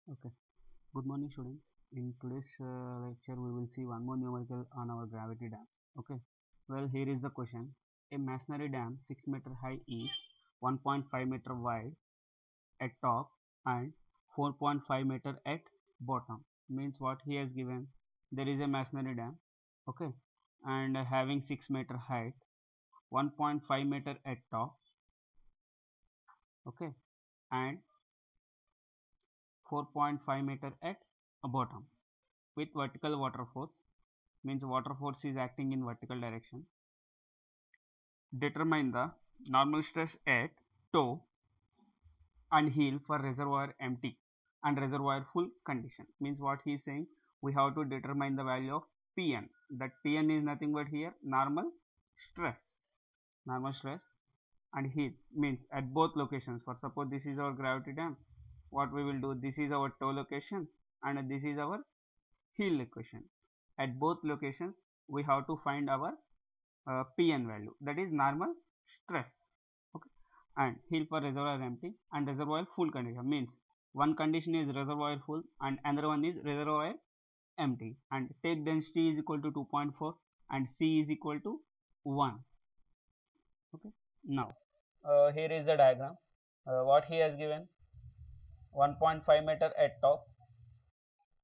Okay. Good morning, students. In today's lecture, we will see one more numerical on our gravity dams. Okay. Well, here is the question. A masonry dam 6 meter high is 1.5 meter wide at top and 4.5 meter at bottom. Means what he has given. There is a masonry dam. Okay. And having 6 meter height, 1.5 meter at top. Okay. And 4.5 meter at bottom with vertical water force, means water force is acting in vertical direction. Determine the normal stress at toe and heel for reservoir empty and reservoir full condition. Means what he is saying, we have to determine the value of Pn. That Pn is nothing but here stress normal stress and heel, means at both locations. For suppose this is our gravity dam, what we will do, this is our toe location and this is our heel location. At both locations we have to find our Pn value, that is normal stress. Okay. And heel for reservoir empty and reservoir full condition, means one condition is reservoir full and another one is reservoir empty, and take density is equal to 2.4 and C is equal to 1. Okay. Now here is the diagram. What he has given, 1.5 meter at top,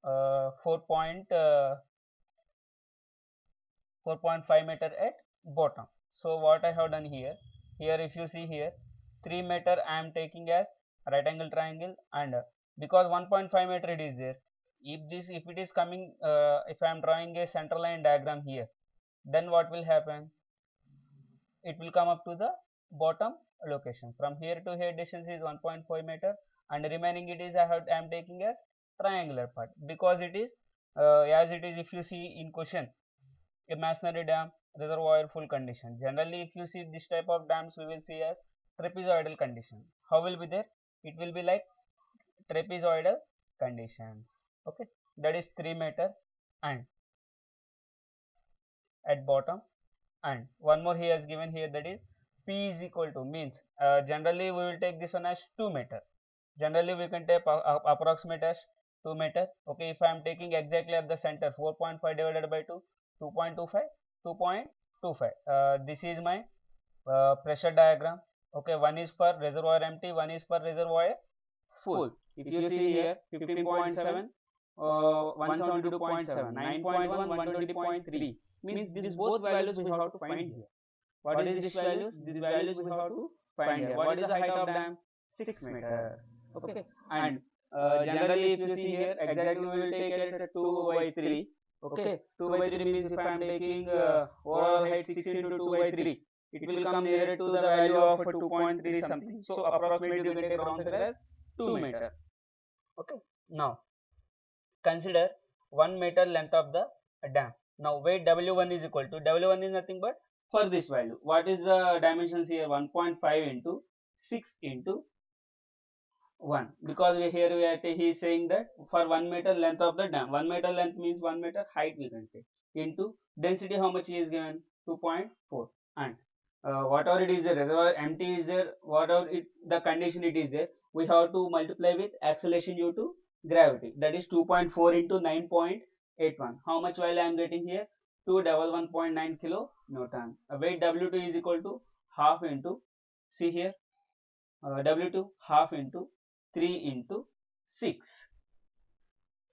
4.5 meter at bottom. So what I have done here, if you see here, 3 meter I am taking as right angle triangle, and because 1.5 meter it is there, if it is coming, if I am drawing a center line diagram here, then what will happen, it will come up to the bottom location. From here to here distance is 1.5 meter and remaining it is I am taking as triangular part, because it is as it is, if you see in question, a masonry dam reservoir full condition. Generally if you see this type of dams, we will see as trapezoidal condition. How will be there, it will be like trapezoidal conditions. Okay, that is 3 meter and at bottom, and one more he has given here, that is P is equal to, means generally we will take this one as 2 meter. Generally we can take approximate as 2 meter. Okay, if I am taking exactly at the center, 4.5 divided by 2, 2.25, 2.25. This is my pressure diagram. Okay, one is for reservoir empty, one is for reservoir full. If you see here, 15.7, 172.7, 9.1, 120.3, means these both values we have to find here. What is this values? These values we have to find here. What is the height of dam? 6 meter. Okay, and generally if you see here, exactly we will take it at 2 by 3. Okay, 2 by 3 means if I am taking overall height 6 into 2 by 3, it will come nearer to the value of 2.3 something. So approximately you can take around as 2 meter. Okay, now consider 1 meter length of the dam. Now weight W1 is equal to, W1 is nothing but for this value. What is the dimensions here? 1.5 into 6 into 1, because he is saying that for 1 meter length of the dam, 1 meter length means 1 meter height we can say, into density how much he is given, 2.4, and whatever it is, the reservoir empty is there, whatever the condition it is there, we have to multiply with acceleration due to gravity, that is 2.4 into 9.81. How much value I am getting here? 211.9 kilo Newton. Weight W2 is equal to half into, see here, W2 half into 3 into 6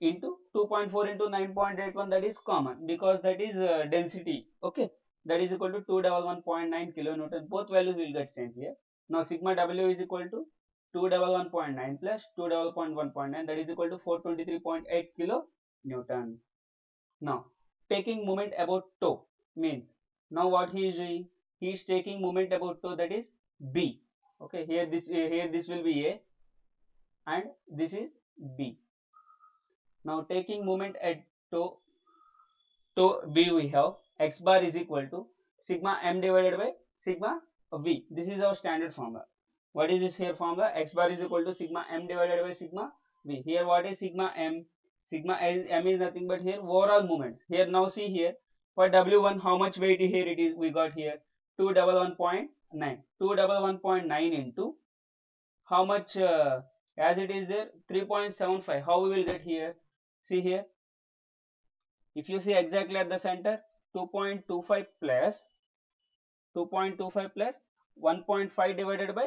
into 2.4 into 9.81, that is common because that is density. Okay, that is equal to 211.9 kilonewton. Both values will get same here. Now sigma W is equal to 211.9 plus 211.1.9, that is equal to 423.8 kilo Newton. Now taking moment about toe, means now what he is doing, he is taking moment about toe, that is B. Okay, here this will be A and this is B. Now taking moment at toe B, we have x bar is equal to sigma m divided by sigma V. This is our standard formula. What is this here formula? X bar is equal to sigma m divided by sigma V. Here what is sigma m? Sigma m is nothing but here overall moments. Here now see here, for W1 how much weight here it is, we got here 211.9. 211.9 into how much as it is there 3.75. How we will get here? See here, if you see exactly at the center, 2.25 plus 2.25 plus 1.5 divided by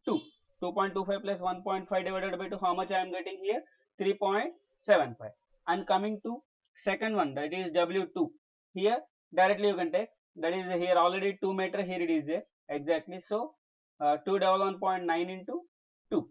2. 2.25 plus 1.5 divided by 2, how much I am getting here? 3.75. And coming to second one, that is W2. Here directly you can take, that is here already 2 meter, here it is there exactly. So 211.9 into 2,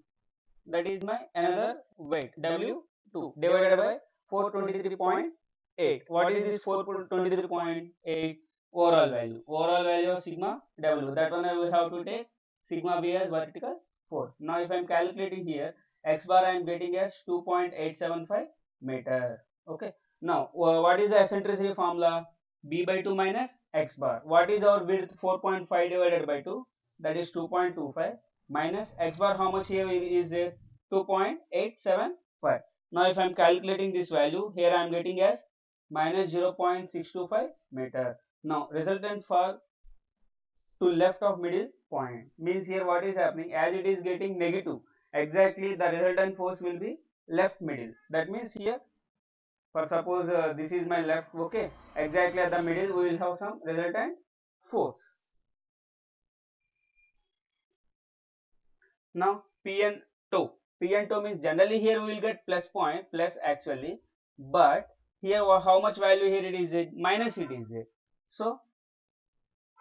that is my another weight, W2 divided by 423.8. What is this 423.8? Overall value. Overall value of sigma W. That one I will have to take sigma B as vertical force. Now if I am calculating here, x bar I am getting as 2.875 meter. Okay. Now what is the eccentricity formula? B by 2 minus x bar. What is our width? 4.5 divided by 2, that is 2.25 minus x bar. How much here is there? 2.875. Now if I am calculating this value, here I am getting as minus 0.625 meter. Now resultant for to left of middle point, means here what is happening, as it is getting negative, exactly the resultant force will be left middle. That means here, for suppose this is my left, okay, exactly at the middle we will have some resultant force. Now P and tau. P and tau means generally here we will get plus point, plus actually, but here how much value here it is, minus it is there. So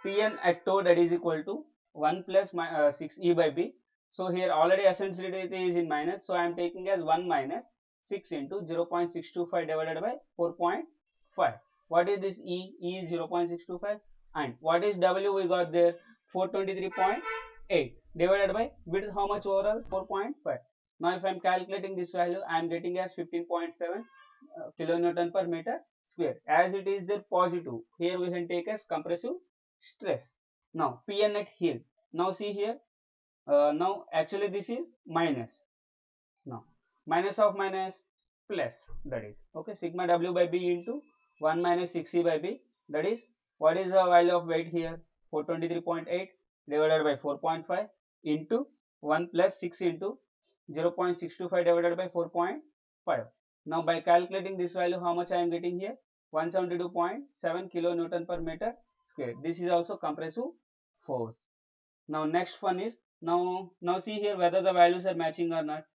Pn at tau, that is equal to 1 plus 6 E by B. So here already eccentricity is in minus, so I am taking as 1 minus 6 into 0.625 divided by 4.5. What is this E? E is 0.625. And what is W we got there? 423.8 divided by width, how much overall? 4.5. Now if I am calculating this value, I am getting as 15.7 kilonewton per meter square. As it is there positive, here we can take as compressive stress. Now Pn at heel. Now see here, now actually this is minus. Now minus of minus plus, that is okay, sigma W by B into 1 minus 6E by B, that is what is the value of weight here? 423.8 divided by 4.5 into 1 plus 6 into 0.625 divided by 4.5. Now by calculating this value, how much I am getting here? 172.7 kilonewton per meter square. This is also compressive force. Now next one is, now see here whether the values are matching or not.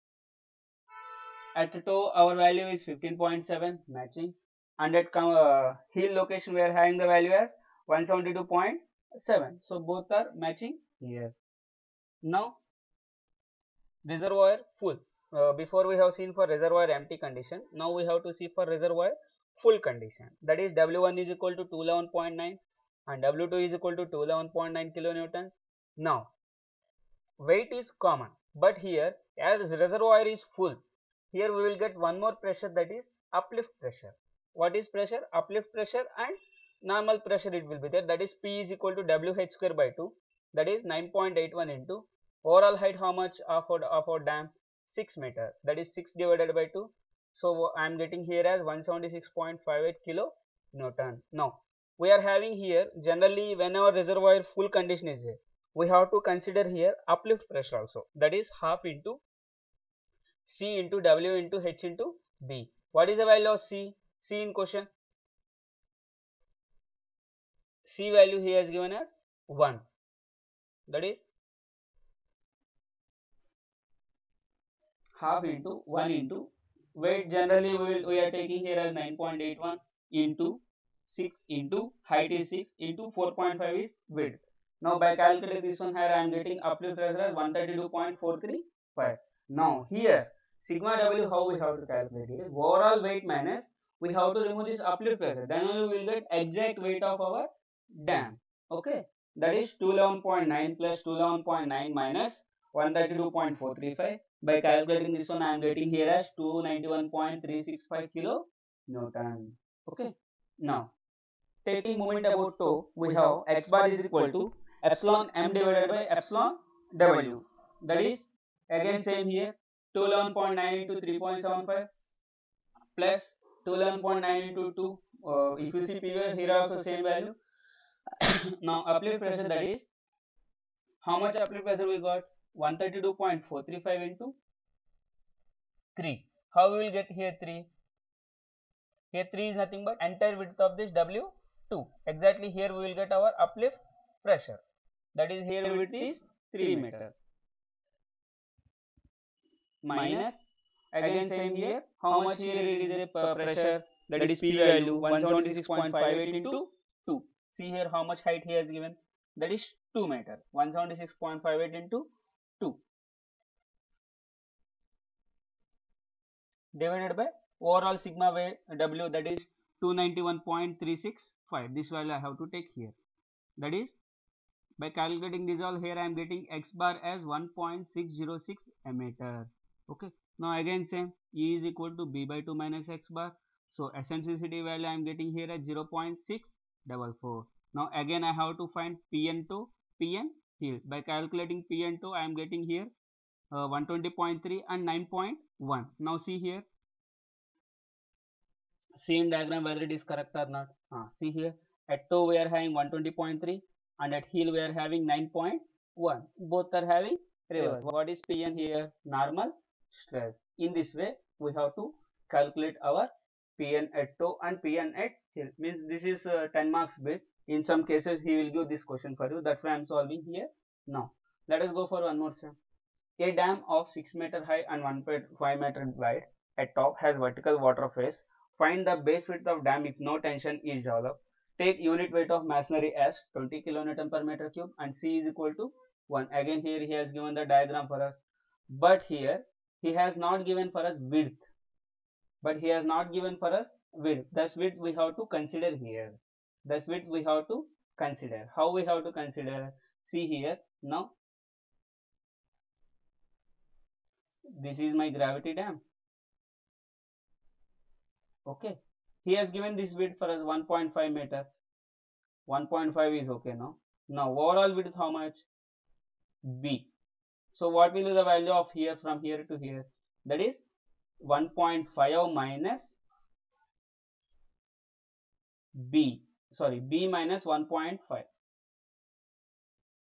At toe our value is 15.7, matching, and at heel location we are having the value as 172.7. So both are matching here. Now reservoir full. Before we have seen for reservoir empty condition, now we have to see for reservoir full condition. That is W1 is equal to 211.9 and W2 is equal to 211.9 kilonewton. Now weight is common, but here as reservoir is full, here we will get one more pressure, that is uplift pressure. What is pressure? Uplift pressure and normal pressure it will be there, that is P is equal to WH square by 2, that is 9.81 into overall height, how much of our dam? 6 meter, that is 6 divided by 2. So I am getting here as 176.58 kilo Newton. Now we are having here, generally whenever reservoir full condition is there, we have to consider here uplift pressure also, that is half into C into W into H into B. What is the value of C? C in question, C value here is given as 1, that is half into 1 into weight, generally we are taking here as 9.81 into 6 into height is 6 into 4.5 is width. Now by calculating this one, here I am getting uplift pressure as 132.435. Now here sigma W, how we have to calculate it? Overall weight minus, we have to remove this uplift pressure, then only we will get exact weight of our dam. Okay, that is 211.9 plus 211.9 minus 132.435. By calculating this one, I am getting here as 291.365 kilo Newton. Okay. Now taking moment about toe, we have x bar is equal to epsilon m divided by epsilon w. That is again same here, 211.9 into 3.75 plus 211.9 into 2. If you see previous, here also same value. Now uplift pressure, that is how much uplift pressure we got? 132.435 into 3. How we will get here 3? Here 3 is nothing but entire width of this W2. Exactly here we will get our uplift pressure. That is here width is 3 meter. Minus, again same here, how much here it is a pressure, that is P value 176.58 into 2. See here how much height he has given, that is 2 meter. 176.58 into 2 divided by overall sigma W, that is 291.365. This value I have to take here. That is, by calculating this all, here I am getting x bar as 1.606 meter. Okay. Now again same, E is equal to B by 2 minus x bar. So eccentricity value I am getting here at 0.644. Now again I have to find Pn2, Pn here. By calculating Pn2 I am getting here 120.3 and 9.1. Now see here, see in diagram whether it is correct or not. See here, at toe we are having 120.3 and at heel we are having 9.1. Both are having reverse. What is Pn here? Normal stress. In this way we have to calculate our Pn at toe and Pn at heel. Means this is 10 marks bit. In some cases he will give this question for you. That's why I am solving here. Now let us go for one more step. A dam of 6 meter high and 1.5 meter wide at top has vertical water phase. Find the base width of dam if no tension is developed. Take unit weight of masonry as 20 kilonewton per meter cube and C is equal to 1. Again here he has given the diagram for us. But here he has not given for us width. Thus width we have to consider here. How we have to consider? See here. Now this is my gravity dam. Okay. He has given this width for us 1.5 meter. 1.5 is okay now. Now overall width how much? B. So what will be the value of here from here to here? That is 1.5 minus B. Sorry, B minus 1.5.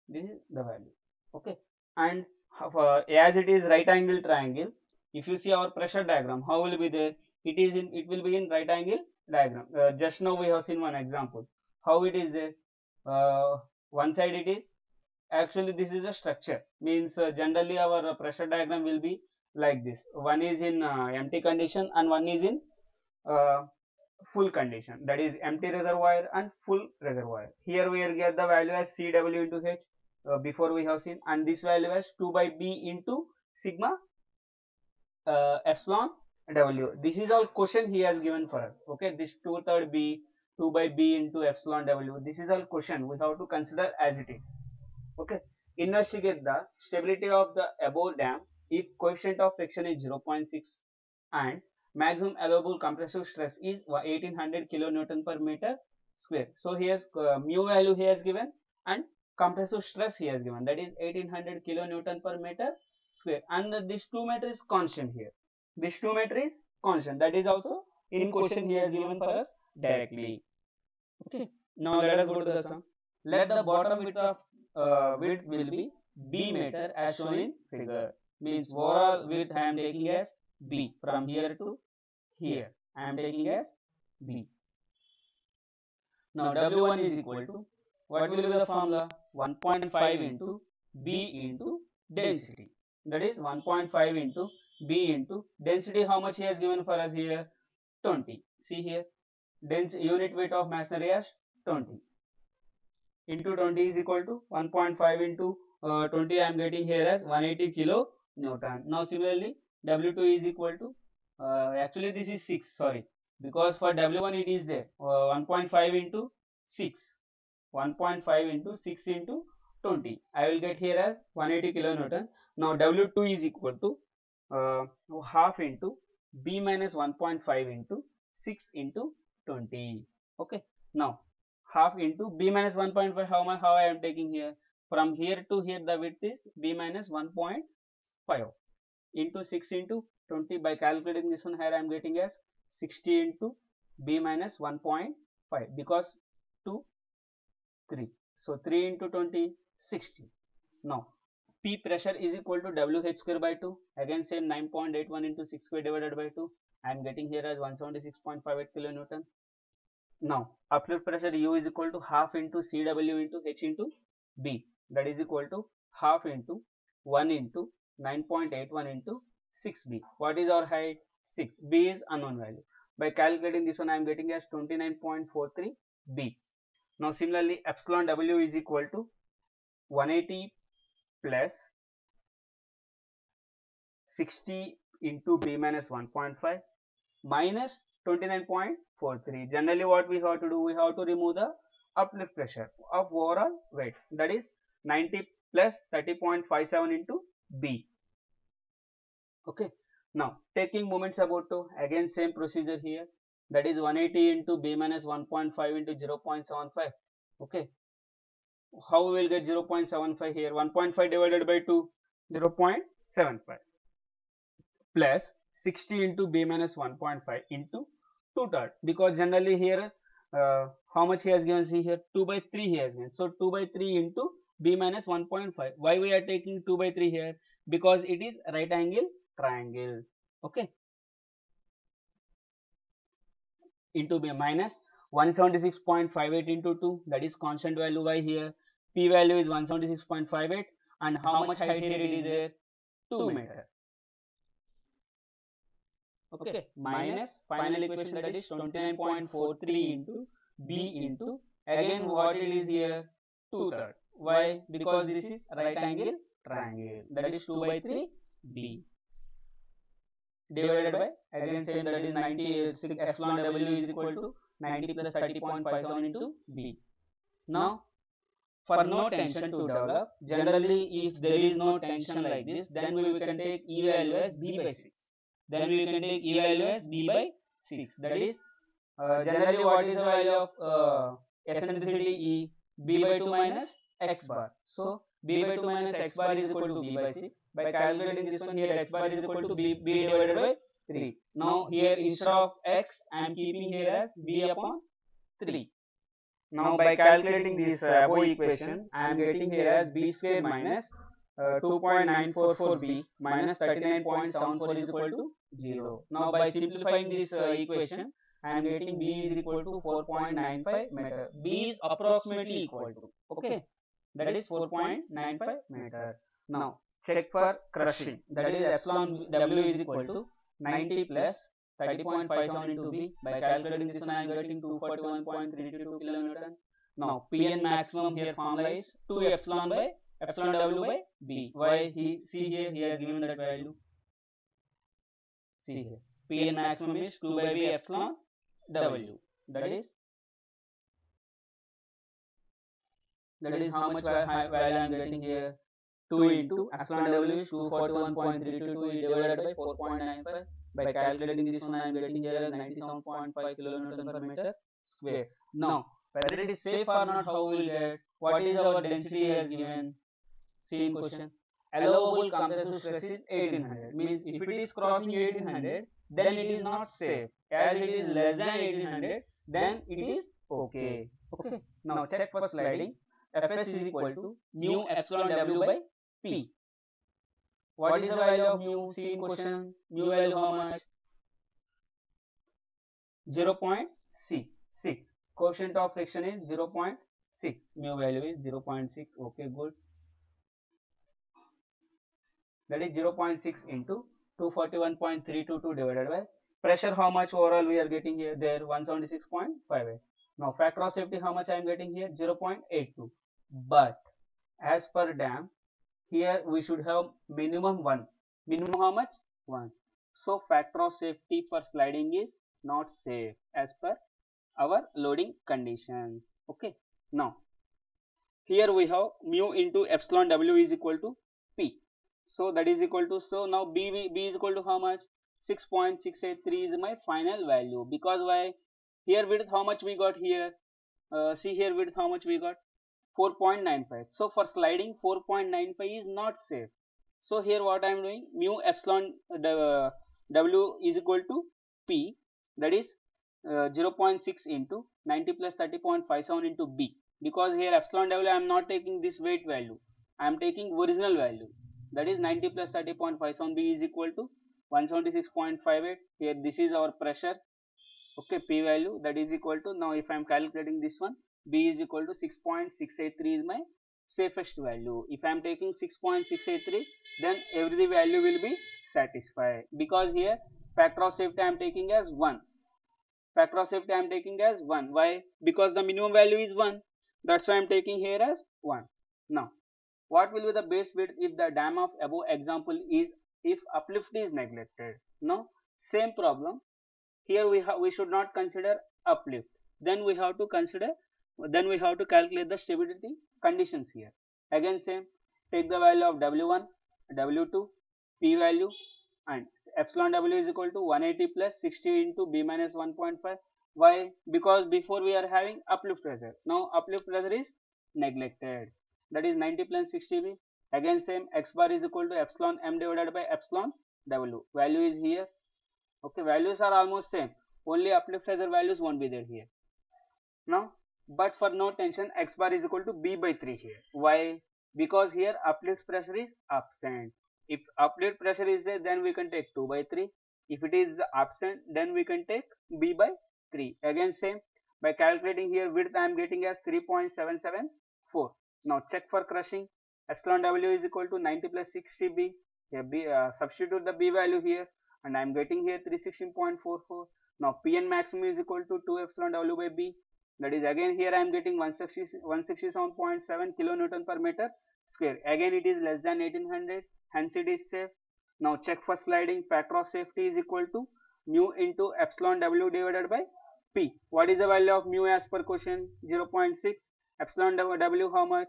This is the value. Okay. And as it is right angle triangle, if you see our pressure diagram, how will be there? It will be in right angle diagram. Just now we have seen one example. How it is there? One side it is, actually this is a structure. Means generally our pressure diagram will be like this. One is in empty condition and one is in full condition. That is empty reservoir and full reservoir. Here we will get the value as Cw into H. Before we have seen, and this value as 2 by B into sigma epsilon W. This is all question he has given for us. Okay, this 2/3 B, 2 by B into epsilon W. This is all question we have to consider as it is. Okay, investigate the stability of the above dam if coefficient of friction is 0.6 and maximum allowable compressive stress is 1800 kilonewton per meter square. So he has mu value he has given and compressive stress he has given, that is 1800 kilonewton per meter square, and this 2 meter is constant here. This 2 meter is constant. That is also in question he has given for us directly. Okay. Now let us go to the sum. Let the bottom width of width will be B meter as shown in figure. Means overall width I am taking as B from here to here. I am taking as B. Now W1 is equal to, what will be the formula? 1.5 into B into density. That is 1.5 into B into density. How much he has given for us here? 20. See here, unit weight of masonry as 20 into 20 is equal to 1.5 into 20. I am getting here as 180 kilo Newton. Now similarly W2 is equal to actually this is 6, sorry, because for W1 it is there 1.5 into 6. 1.5 into 6 into 20. I will get here as 180 kilonewton. Now W2 is equal to half into B minus 1.5 into 6 into 20. Okay. Now half into B minus 1.5. How I am taking here? From here to here the width is B minus 1.5 into 6 into 20. By calculating this one here I am getting as 60 into B minus 1.5 because 2 3. So 3 into 20 60. Now P pressure is equal to WH square by 2. Again same 9.81 into 6 square divided by 2. I am getting here as 176.58 kilonewton. Now uplift pressure U is equal to half into CW into H into B. That is equal to half into 1 into 9.81 into 6B. What is our height? 6. B is unknown value. By calculating this one I am getting as 29.43 B. Now similarly epsilon W is equal to 180 plus 60 into B minus 1.5 minus 29.43. Generally what we have to do, we have to remove the uplift pressure of overall weight, that is 90 plus 30.57 into B. Okay. Now taking moments about 2, again same procedure here, that is 180 into B minus 1.5 into 0.75. Okay. How we will get 0.75 here? 1.5 divided by 2, 0.75 plus 60 into B minus 1.5 into 2/3, because generally here how much he has given? See here 2 by 3 he has given. So 2 by 3 into B minus 1.5. Why we are taking 2 by 3 here? Because it is right angle triangle. Okay. Into B minus 176.58 into 2, that is constant value y here. P value is 176.58 and how much height here it is there? 2 meter. Okay, minus final equation, that is 29.43 into B into, again what it is here? 2/3. Why? Because this is right angle triangle, that is 2 by 3 B divided by, again same, that is 90 epsilon W is equal to 90 plus 30.57 into B. Now for no tension to develop, generally if there is no tension like this, then we can take E value as B by 6. Then we can take E value as B by 6. That is generally what is the value of eccentricity E? B by 2 minus X bar. So B by 2 minus X bar is equal to B by 6. By calculating this one here, X bar is equal to B divided by 3. Now here instead of X I am keeping here as B upon 3. Now by calculating this above equation, I am getting here as B square minus 2.944B minus 39.74 is equal to 0. Now by simplifying this equation, I am getting B is equal to 4.95 meter. B is approximately equal to, okay, that is 4.95 meter. Now check for crushing, that is epsilon W is equal to 90 plus 30.57 into B. By calculating this one I am getting 241.322 kilonewton. Now Pn maximum here formula is 2 epsilon by epsilon W by B. Why? He see here he has given that value. See here Pn maximum is 2 by B epsilon W. That is how much value I am getting here. 2 into epsilon W is 241.322 divided by 4.95. By calculating this one I am getting here as 97.5 kilonewton per meter square. Now whether it is safe or not, how we will get? What is our density he has given? See in question. Allowable compressive stress is 1800. Means if it is crossing 1800, then it is not safe. As it is less than 1800, then it is okay. Okay. Now check for sliding. Fs is equal to mu epsilon W by P. What is the value of mu? See in question. Mu value how much? 0.6. Coefficient of friction is 0.6. Mu value is 0.6. Okay, good. That is 0.6 into 241.322 divided by pressure. How much overall we are getting here? There 176.58. Now factor of safety how much I am getting here? 0.82. But as per dam, here we should have minimum 1. Minimum how much? 1. So factor of safety for sliding is not safe as per our loading conditions. Okay. Now here we have mu into epsilon W is equal to P. So that is equal to, so now B is equal to how much? 6.683 is my final value. Because why? Here width how much we got here? See here width how much we got? 4.95. So for sliding 4.95 is not safe. So here what I am doing, mu epsilon W is equal to P, that is 0.6 into 90 plus 30.57 into B. Because here epsilon W I am not taking this weight value. I am taking original value, that is 90 plus 30.57 B is equal to 176.58. Here this is our pressure, okay, P value, that is equal to, now if I am calculating this one, B is equal to 6.683 is my safest value. If I am taking 6.683, then every value will be satisfied, because here factor of safety I am taking as 1. Factor of safety I am taking as 1. Why? Because the minimum value is 1. That's why I am taking here as 1. Now, what will be the base width if the dam of above example is, if uplift is neglected? No, same problem. Here we should not consider uplift. Then we have to calculate the stability conditions here. Again same, take the value of W1, W2, P value, and epsilon W is equal to 180 plus 60 into B minus 1.5. Why? Because before we are having uplift pressure. Now uplift pressure is neglected. That is 90 plus 60 B. Again same, X bar is equal to epsilon M divided by epsilon W. Value is here. Okay, values are almost same. Only uplift pressure values won't be there here. Now, but for no tension, X bar is equal to B by 3 here. Why? Because here uplift pressure is absent. If uplift pressure is there, then we can take 2 by 3. If it is absent, then we can take B by 3. Again same, by calculating here width I am getting as 3.774. Now check for crushing. Epsilon W is equal to 90 plus 60 B. Here B, substitute the B value here, and I am getting here 316.44. Now Pn maximum is equal to 2 epsilon W by B. That is, again here I am getting 167.7 kilonewton per meter square. Again it is less than 1800, hence it is safe. Now check for sliding. Factor of safety is equal to mu into epsilon W divided by P. What is the value of mu as per question? 0.6. Epsilon W how much?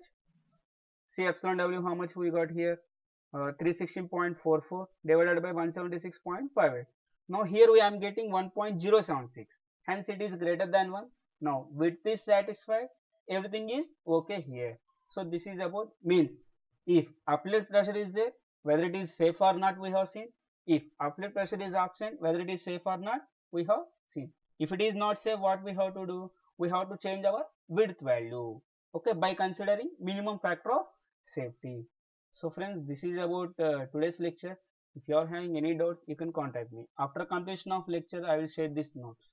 See epsilon W how much we got here? 316.44 divided by 176.58. Now here we am getting 1.076. Hence it is greater than 1. Now width is satisfied. Everything is okay here. So this is about, means if uplift pressure is there, whether it is safe or not we have seen. If uplift pressure is absent, whether it is safe or not we have seen. If it is not safe, what we have to do? We have to change our width value. Okay, by considering minimum factor of safety. So friends, this is about today's lecture. If you are having any doubts, you can contact me. After completion of lecture, I will share these notes.